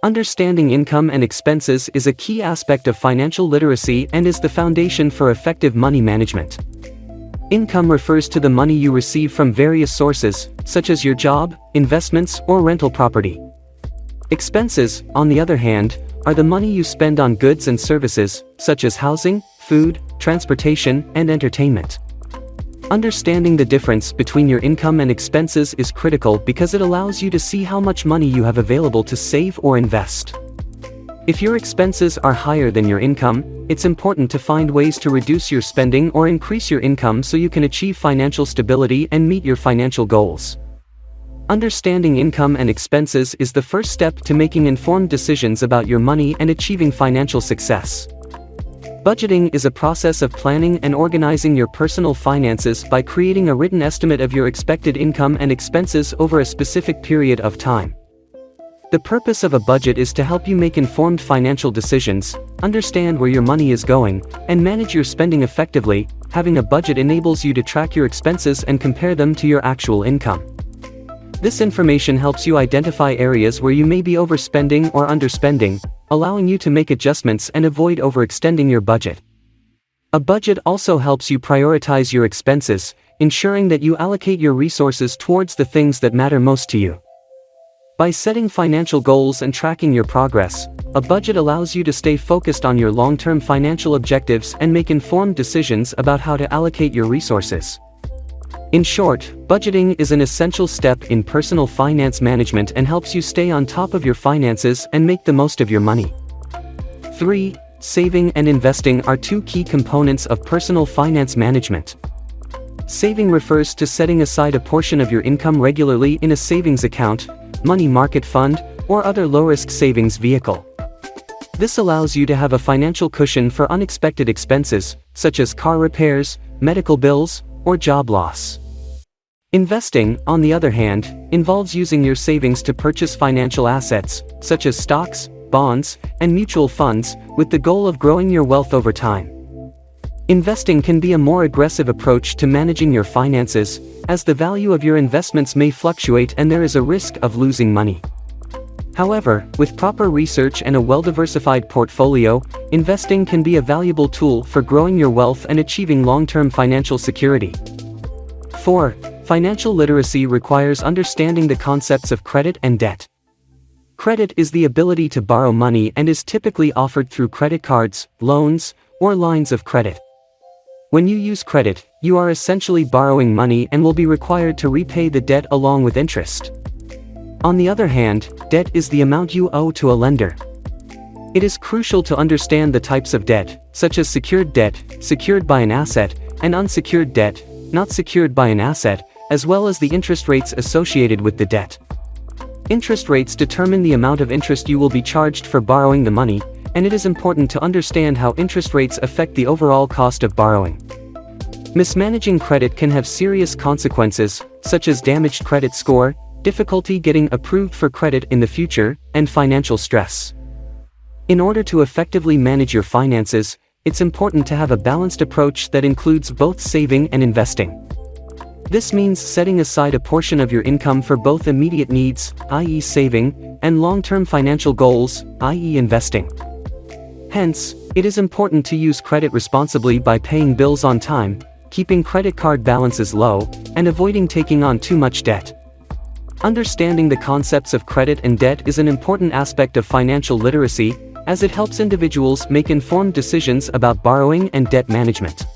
Understanding income and expenses is a key aspect of financial literacy and is the foundation for effective money management. Income refers to the money you receive from various sources, such as your job, investments, or rental property. Expenses, on the other hand, are the money you spend on goods and services, such as housing, food, transportation, and entertainment. Understanding the difference between your income and expenses is critical because it allows you to see how much money you have available to save or invest. If your expenses are higher than your income, it's important to find ways to reduce your spending or increase your income so you can achieve financial stability and meet your financial goals. Understanding income and expenses is the first step to making informed decisions about your money and achieving financial success. Budgeting is a process of planning and organizing your personal finances by creating a written estimate of your expected income and expenses over a specific period of time. The purpose of a budget is to help you make informed financial decisions, understand where your money is going, and manage your spending effectively. Having a budget enables you to track your expenses and compare them to your actual income. This information helps you identify areas where you may be overspending or underspending, allowing you to make adjustments and avoid overextending your budget. A budget also helps you prioritize your expenses, ensuring that you allocate your resources towards the things that matter most to you. By setting financial goals and tracking your progress, a budget allows you to stay focused on your long-term financial objectives and make informed decisions about how to allocate your resources. In short, budgeting is an essential step in personal finance management and helps you stay on top of your finances and make the most of your money. 3. Saving and investing are two key components of personal finance management. Saving refers to setting aside a portion of your income regularly in a savings account, money market fund, or other low-risk savings vehicle. This allows you to have a financial cushion for unexpected expenses, such as car repairs, medical bills, or job loss. Investing, on the other hand, involves using your savings to purchase financial assets, such as stocks, bonds, and mutual funds, with the goal of growing your wealth over time. Investing can be a more aggressive approach to managing your finances, as the value of your investments may fluctuate and there is a risk of losing money. However, with proper research and a well-diversified portfolio, investing can be a valuable tool for growing your wealth and achieving long-term financial security. 4. Financial literacy requires understanding the concepts of credit and debt. Credit is the ability to borrow money and is typically offered through credit cards, loans, or lines of credit. When you use credit, you are essentially borrowing money and will be required to repay the debt along with interest. On the other hand, debt is the amount you owe to a lender. It is crucial to understand the types of debt, such as secured debt, secured by an asset, and unsecured debt, not secured by an asset, as well as the interest rates associated with the debt. Interest rates determine the amount of interest you will be charged for borrowing the money, and it is important to understand how interest rates affect the overall cost of borrowing. Mismanaging credit can have serious consequences, such as damaged credit score, difficulty getting approved for credit in the future, and financial stress. In order to effectively manage your finances, it's important to have a balanced approach that includes both saving and investing. This means setting aside a portion of your income for both immediate needs, i.e. saving, and long-term financial goals, i.e. investing. Hence, it is important to use credit responsibly by paying bills on time, keeping credit card balances low, and avoiding taking on too much debt. Understanding the concepts of credit and debt is an important aspect of financial literacy, as it helps individuals make informed decisions about borrowing and debt management.